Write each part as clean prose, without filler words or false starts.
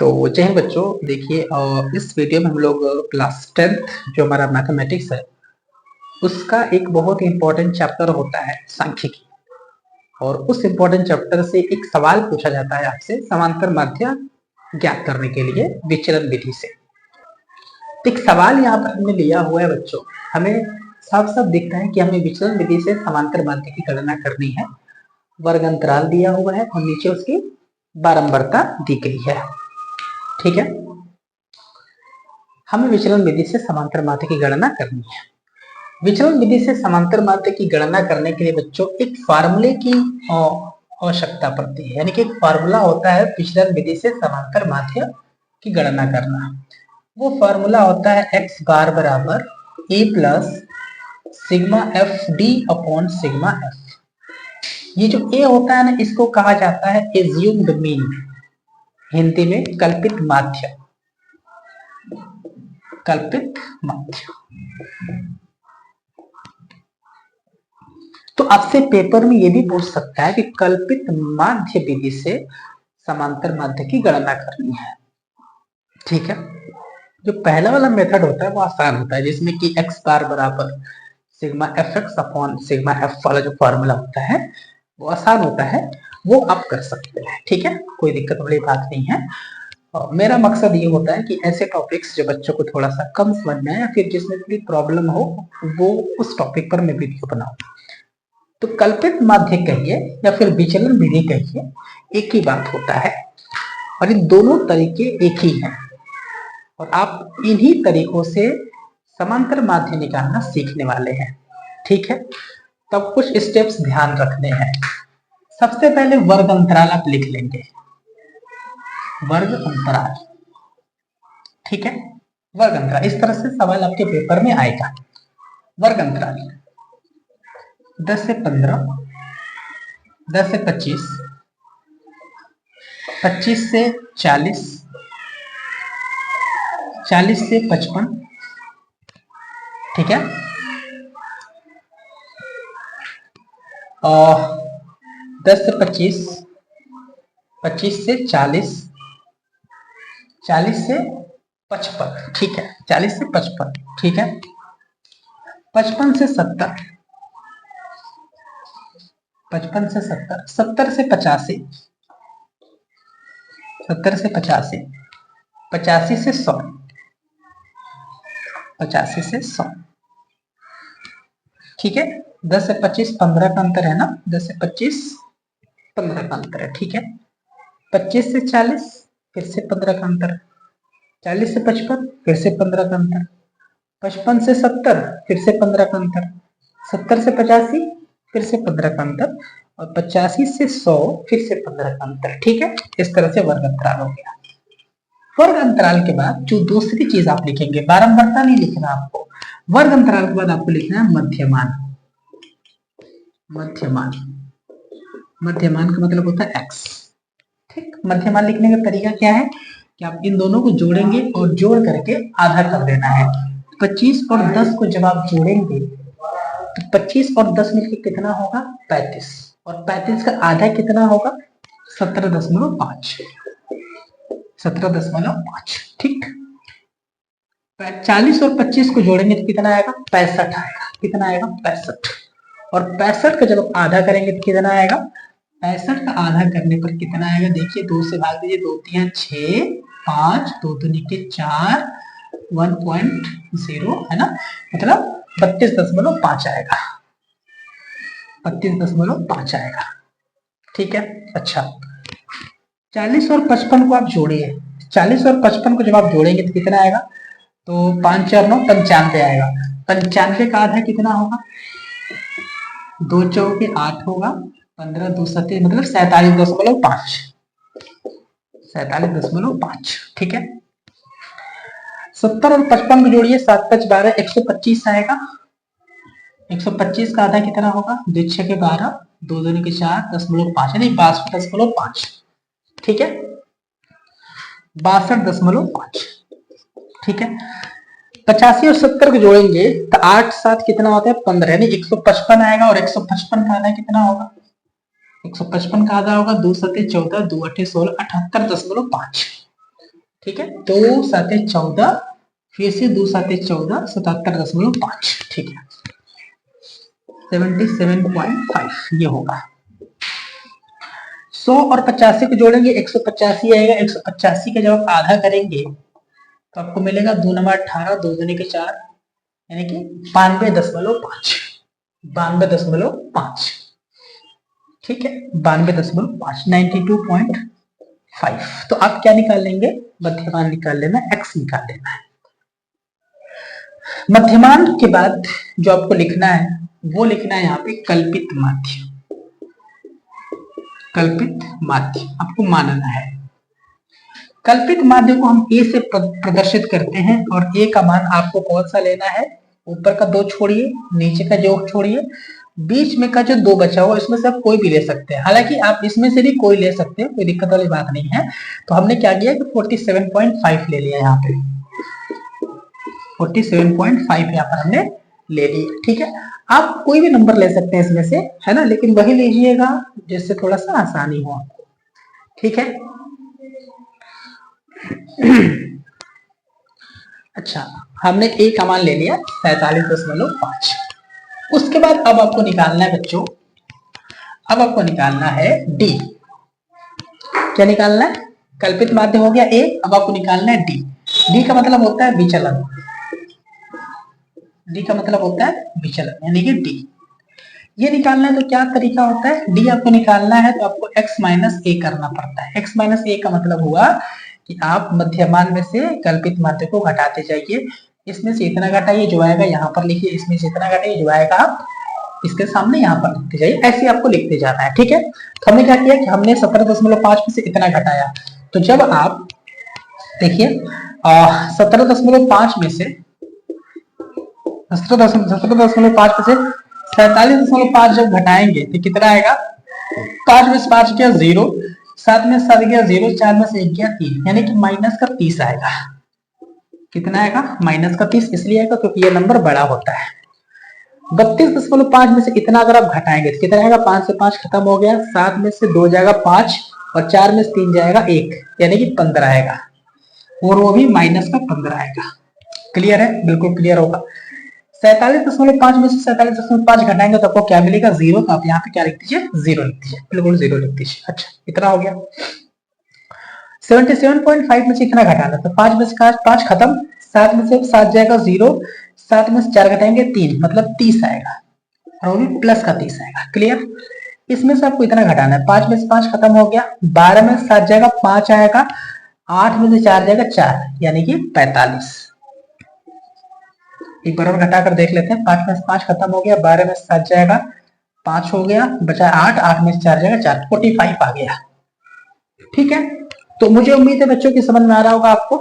तो जय हिंद बच्चों। देखिए इस वीडियो में हम लोग क्लास 10th जो हमारा मैथमेटिक्स है उसका एक बहुत इंपॉर्टेंट चैप्टर होता है सांख्यिकी, और उस इंपॉर्टेंट चैप्टर से एक सवाल पूछा जाता है आपसे समांतर माध्य ज्ञात करने के लिए विचलन विधि से। एक सवाल यहाँ पर हमने लिया हुआ है बच्चों, हमें साफ साफ दिखता है कि हमें विचलन विधि से समांतर माध्य की गणना करनी है। वर्ग अंतराल दिया हुआ है और नीचे उसकी बारंबारता दी गई है। ठीक है, हमें विचलन विधि से समांतर माध्य की गणना करनी है। विचलन विधि से समांतर माध्य की गणना करने के लिए बच्चों एक फार्मूले की आवश्यकता पड़ती है, यानी कि एक फार्मूला होता है विचलन विधि से समांतर माध्य की गणना करना। वो फार्मूला होता है x बार बराबर a plus sigma F D upon sigma F. ये जो a होता है ना, इसको कहा जाता है एज्यूम्ड मीन, हिंदी में कल्पित माध्य। कल्पित माध्य। तो आपसे पेपर में ये भी पूछ सकता है कि कल्पित माध्य विधि से समांतर माध्य की गणना करनी है। ठीक है, जो पहला वाला मेथड होता है वो आसान होता है, जिसमें कि x बार बराबर sigma F x upon sigma F वाला जो फॉर्मूला होता है वो आसान होता है, वो आप कर सकते हैं। ठीक है, कोई दिक्कत वाली बात नहीं है। और मेरा मकसद ये होता है कि ऐसे टॉपिक्स जो बच्चों को थोड़ा सा कम समझ में आए या फिर जिसमें थोड़ी प्रॉब्लम हो, वो उस टॉपिक पर मैं वीडियो बनाऊं। तो कल्पित माध्य कहिए या फिर विचलन विधि कहिए, एक ही बात होता है और इन दोनों तरीके एक ही हैं, और आप इन्हीं तरीकों से समांतर माध्य निकालना सीखने वाले हैं। ठीक है, तब कुछ स्टेप्स ध्यान रखने हैं। सबसे पहले वर्ग अंतराल आप लिख लेंगे, वर्ग अंतराल। ठीक है, वर्ग अंतराल इस तरह से सवाल आपके पेपर में आएगा। वर्ग अंतराल 10 से 15, 10 से 25, 25 से 40, 40 से 55। ठीक है, और 10 से 25, 25 से 40, 40 से 55। ठीक है, 40 से 55। ठीक है, 55 से 70, 55 से 70, 70 से 85, 70 से 85, 85 से 100, 85 से 100। ठीक है, 10 से 25 15 का अंतर है ना, 10 से 25 15 का अंतर है। ठीक है, 25 से 40 फिर से 15 का अंतर, 40 से 55 फिर से 15 का अंतर, 55 से 70 फिर से 15 का अंतर, 70 से 85 फिर से 15 का अंतर, और 85 से 100 फिर से 15 का अंतर। ठीक है, इस तरह से वर्ग अंतराल हो गया। वर्ग अंतराल के बाद जो दूसरी चीज आप लिखेंगे, बारंबारता नहीं लिखना आपको, वर्ग अंतराल के बाद आपको लिखना है मध्यमान। मध्यमान, मध्यमान का मतलब होता है x। ठीक, मध्यमान लिखने का तरीका क्या है कि आप इन दोनों को जोड़ेंगे और जोड़ करके आधा कर देना है। 25 और 10 को जब आप जोड़ेंगे तो 25 और 10 मिलकर कितना होगा 35, और 35 का आधा कितना होगा 17.5, 17.5। ठीक, 40 और 25 को जोड़ेंगे तो कितना आएगा 65 आएगा। कितना आएगा 65, और 65 का जब आप आधा करेंगे तो कितना आएगा 65 का आधा करने पर कितना आएगा, देखिए 2 से भाग दीजिए, 2 3 6, 5, 2 2 के 4, 1.0 है ना, मतलब 32.5 आएगा, 32.5 आएगा। ठीक है, अच्छा 40 और 55 को आप जोड़िए, 40 और 55 को जब आप जोड़ेंगे तो कितना आएगा, तो 5 4 9 95 आएगा। 95 का आधा कितना होगा, 2 चौके 8 होगा, 15 2 7 मतलब 47.5, 47.5। ठीक है, 70 और 55 को जोड़िए, 7 5 12, 125 आएगा। 125 का आधा कितना होगा, 2 6 के 12, 2 2 के 4, 10.5 यानी 62.5। ठीक है, 62.5। ठीक है, 85 और 70 को जोड़ेंगे तो 8 7 कितना होता है 15, यानी 155 आएगा, और 155 का आधा कितना होगा, 155 का आधा होगा 2 7 14, 2 8 16, 78.5। ठीक है, 2 साते 14, फिर से 2 साते 14, 77.5, ठीक है, 77.5 ये होगा। 100 और 85 को जोड़ेंगे 185 आएगा। 185 का जब आप आधा करेंगे तो आपको मिलेगा 2 नंबर 18, 2 दूनी के 4, यानी कि 92.5, 92.5, ठीक है, 92.5, 92.5। तो आप क्या निकाल लेंगे, मध्यमान निकाल लेना, x निकाल लेना है। मध्यमान के बाद जो आपको लिखना है वो लिखना है यहाँ पे कल्पित माध्य, कल्पित माध्य आपको मानना है। कल्पित माध्य को हम a से प्रदर्शित करते हैं और a का मान आपको कौन सा लेना है, ऊपर का 2 छोड़िए, नीचे का जो छोड़िए, बीच में का जो 2 बचा हुआ इसमें से आप कोई भी ले सकते हैं। हालांकि आप इसमें से भी कोई ले सकते हैं, कोई दिक्कत वाली बात नहीं है। तो हमने क्या किया कि 47.5 ले लिया, यहाँ पे 47.5 यहाँ पर हमने ले लिया, ठीक है। आप कोई भी नंबर ले सकते हैं इसमें से, है ना, लेकिन वही लीजिएगा जिससे थोड़ा सा आसानी हो आपको, ठीक है। अच्छा, हमने a का मान ले लिया 47.5। उसके बाद अब आपको निकालना है बच्चों, अब आपको निकालना है d। क्या निकालना है, कल्पित माध्य हो गया a, अब आपको निकालना है d। d का मतलब होता है विचलन, d का मतलब होता है विचलन, यानी कि d। ये निकालना है तो क्या तरीका होता है, d आपको निकालना है तो आपको x माइनस a करना पड़ता है। x माइनस a का मतलब हुआ कि आप मध्यमान में से कल्पित माध्य को घटाते जाइए। इसमें से इतना घटाइए, जो आएगा यहाँ पर लिखिए, इसमें से इतना घटाइए, जो आएगा आप इसके सामने यहाँ पर लिखते जाइए, ऐसे आपको लिखते जाना है, ठीक है। तो हमने क्या किया कि हमने 17.5 में से इतना घटाया। तो जब आप देखिए 17.5 में से 47.5 जब घटाएंगे तो कितना आएगा, 5 में से 5 गया 0, 7 में से 7 गया 0, 4 में से 1 गया 3, यानी कि माइनस का 30 आएगा। कितना आएगा, माइनस का 30 इसलिए आएगा क्योंकि ये नंबर बड़ा होता है। 32.5 में से इतना अगर आप घटाएंगे तो कितना आएगा, 5 से 5 खत्म हो गया, 7 में से 2 जाएगा 5 और 4 में से 3 जाएगा 1, यानी कि 15 आएगा, और वो भी माइनस का 15 आएगा। क्लियर है, बिल्कुल क्लियर होगा। 47.5 में से 47.5 घटाएंगे तो आपको क्या मिलेगा, 0। तो आप यहाँ पे क्या लिख दीजिए, 0 लिख दीजिए, बिल्कुल 0 लिख दीजिए। अच्छा, इतना हो गया। 77.5 में से इतना घटाना, तो 5 में से 5 खत्म, 7 में से 7 जाएगा 0, 7 में से 4 घटाएंगे 3, मतलब 30 आएगा, और वो भी प्लस का 30 आएगा। क्लियर। इसमें से आपको इतना घटाना है, 5 में से 5 खत्म हो गया, 12 में से 7 जाएगा 5 आएगा, 8 में से 4 जाएगा 4, यानी कि 45। एक बार और घटा कर देख लेते हैं, 5 में से 5 खत्म हो गया, 12 में से 7 जाएगा 5 हो गया, बचा 8, 8 में से 4 जाएगा 4, 45 आ गया, ठीक है। तो मुझे उम्मीद है बच्चों की समझ में आ रहा होगा आपको।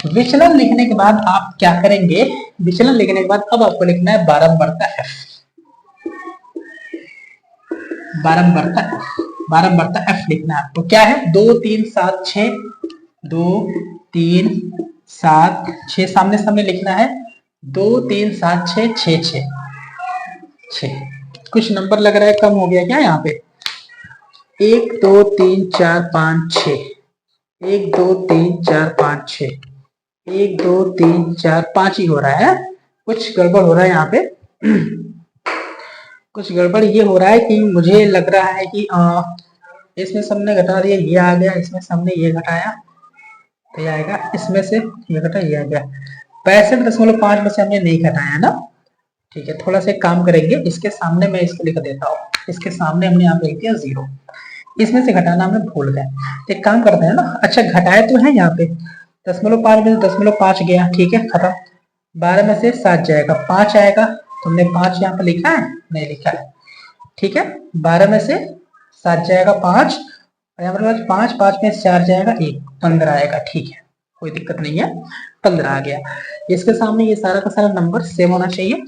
विचलन लिखने के बाद आप क्या करेंगे, विचलन लिखने के बाद अब आपको लिखना है बारंबारता f, बारंबारता f, बारंबारता f लिखना है आपको। क्या है, 2 3 7 6, 2 3 7 6, सामने सामने लिखना है, 2 3 7 6 6 6 6। कुछ नंबर लग रहा है कम हो गया क्या यहाँ पे, 1 2 3 4 5 6, 1 2 3 4 5 6, 1 2 3 4 5 ही हो रहा है। कुछ गड़बड़ हो रहा है यहाँ पे, कुछ गड़बड़ ये हो रहा है कि मुझे लग रहा है कि इसमें सबने घटा दिया, ये आ गया, इसमें सबने ये घटाया तो ये आएगा, इसमें से ये घटा ये आ गया। 65.5 में से हमने नहीं घटाया ना, ठीक है। थोड़ा सा काम करेंगे, इसके सामने मैं इसको लिख देता हूँ, इसके सामने हमने यहाँ पे लिख दिया 0, इसमें से घटाना हमने भूल गए। एक काम करते हैं ना, अच्छा घटाए तो है यहाँ पे 0.5 में से 0.5 गया, ठीक है, खत्म। 12 में से 7 जाएगा 5 आएगा, तुमने 5 यहाँ पे लिखा है, नहीं लिखा है, ठीक है। 12 में से 7 जाएगा 5, और यहाँ पर 5 5 में से 4 जाएगा 1, 15 आएगा, ठीक है, कोई दिक्कत नहीं है, 15 आ गया। इसके सामने ये सारा का सारा नंबर सेम होना चाहिए,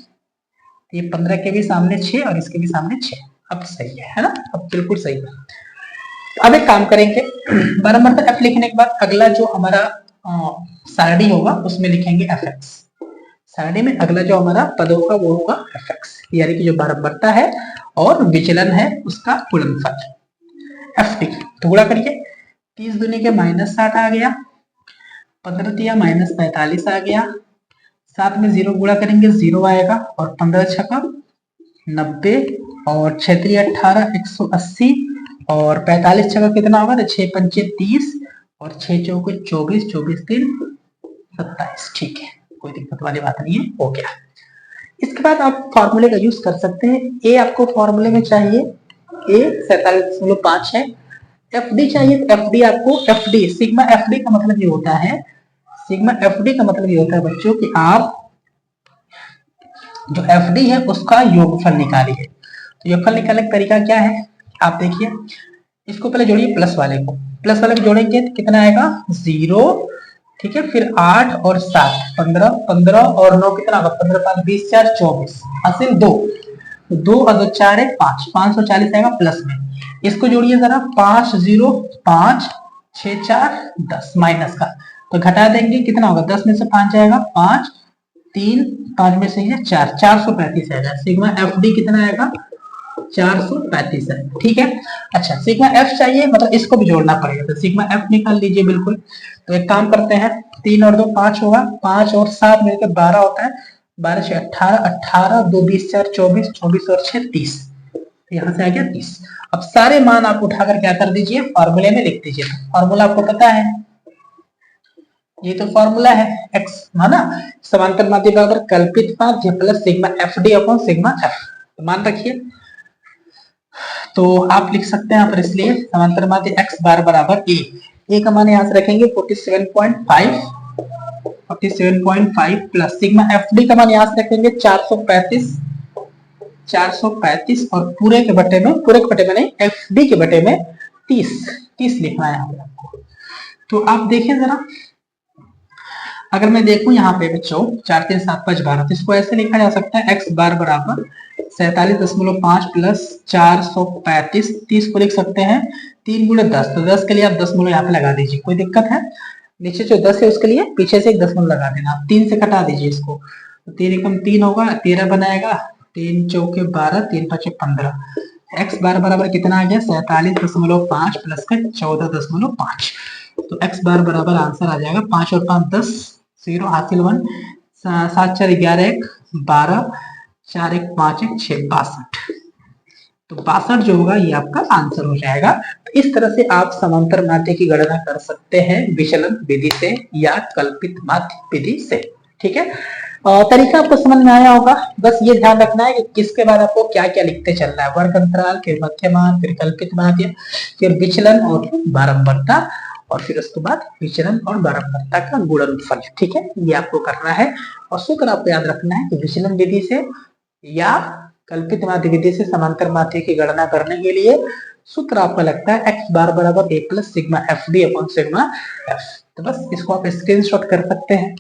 ये 15 के भी सामने 6 और इसके भी सामने 6, अब सही है ना, अब बिल्कुल सही है। अब एक काम करेंगे, बारंबारता f लिखने के बाद अगला जो हमारा सारणी होगा उसमें लिखेंगे fx। सारणी में अगला जो हमारा पद होगा वो होगा fx, यानी कि जो बारंबारता है और विचलन है उसका गुणनफल ft। तो गुणा करिए, 30 दूनी के -60 आ गया, 15 दिया माइनस 45 आ गया, साथ में 0 गुणा करेंगे 0 आएगा, और 15 छक्का 90, और 6 3 18 180, और 45 छक्का कितना होगा, तो 6 पंचे 30, और 6 चौके 24, 24 3 27। ठीक है, कोई दिक्कत वाली बात नहीं है, हो गया। इसके बाद आप फॉर्मूले का यूज कर सकते हैं। ए आपको फॉर्मूले में चाहिए, ए 47.5 है। एफ डी चाहिए, एफ डी आपको, F D sigma F D का मतलब ये होता है, सिग्मा एफ डी का मतलब ये होता है बच्चों कि आप जो एफ डी है उसका योगफल निकालिए। तो योगफल निकालने का तरीका क्या है, आप देखिए, इसको पहले जोड़िए प्लस वाले को, प्लस वाले को जोड़ेंगे तो कितना आएगा 0, ठीक है, फिर 8 और 7 15, 15 और 9 कितना होगा, 15 5 20 4 24, हासिल 2, 2 और 2 4 है 5, 540 आएगा प्लस में। इसको जोड़िए जरा, 5 0 5 6 4 10 माइनस का, तो घटा देंगे कितना होगा, 10 में से 5 जाएगा 5, 3 5 में से 4, 435 आएगा। सिग्मा एफ डी कितना आएगा, 435 है। ठीक है, अच्छा सिग्मा एफ चाहिए, मतलब इसको भी जोड़ना पड़ेगा, तो सिग्मा एफ निकाल लीजिए बिल्कुल। तो एक काम करते हैं, 3 और 2 5 होगा, 5 और 7 मिलकर 12 होता है, 12 से 18, 18 2 20 4 24, 24 और 6 30, यहाँ से आ गया 30। अब सारे मान आप उठाकर क्या कर दीजिए, फॉर्मूले में लिख दीजिए। फॉर्मूला आपको पता है, ये तो फॉर्मूला है x, है ना, समांतर माध्य बराबर कल्पित माध्य plus sigma F D upon sigma F. मान रखिए, तो आप लिख सकते हैं यहाँ पर, इसलिए समांतर माध्य x बार बराबर ए का मान यहाँ से रखेंगे 47.5, 47.5 प्लस सिग्मा एफ डी का मान यहाँ से रखेंगे 435, 435, और पूरे के बटे में, पूरे के बटे में नहीं, एफ डी के बटे में 30, 30 लिखना है यहाँ पे आपको। तो आप देखें जरा, अगर मैं देखूं यहाँ पे बच्चों 4 3 7 5 12, तो इसको ऐसे लिखा जा सकता है x बार बराबर 47.5 प्लस 435, 30 को लिख सकते हैं 3 गुणे 10, तो 10 के लिए आप 10 मूल यहाँ पे लगा दीजिए, कोई दिक्कत है, नीचे जो 10 है उसके लिए पीछे से एक 10 मूल लगा देना, 3 से कटा दीजिए इसको, तो 3 एकम 3 होगा, 13 बनाएगा, 3 चौके 12, 3 5 15, x बार बराबर कितना आ गया 47.5 प्लस का 14.5, तो x बार बराबर आंसर आ जाएगा 5 और 5 10, 0 हासिल 1, 7 4 11 1 12, 4 1 5 1 6 62, तो 62 जो होगा ये आपका आंसर हो जाएगा। तो इस तरह से आप समांतर माध्य की गणना कर सकते हैं विचलन विधि से या कल्पित माध्य विधि से। ठीक है, तरीका आपको समझ में आया होगा। बस ये ध्यान रखना है कि किसके बाद आपको क्या क्या लिखते चलना है, वर्ग अंतराल, फिर मध्यमान, फिर कल्पित माध्य, फिर विचलन और बारंबारता, और फिर उसके बाद विचलन और बारंबारता का गुणनफल। ठीक है, ये आपको करना है, और सूत्र आपको याद रखना है कि विचलन विधि से या कल्पित माध्य विधि से समांतर माध्य की गणना करने के लिए सूत्र आपका लगता है x बार बराबर a plus sigma F D upon sigma F. तो बस इसको आप स्क्रीनशॉट कर सकते हैं।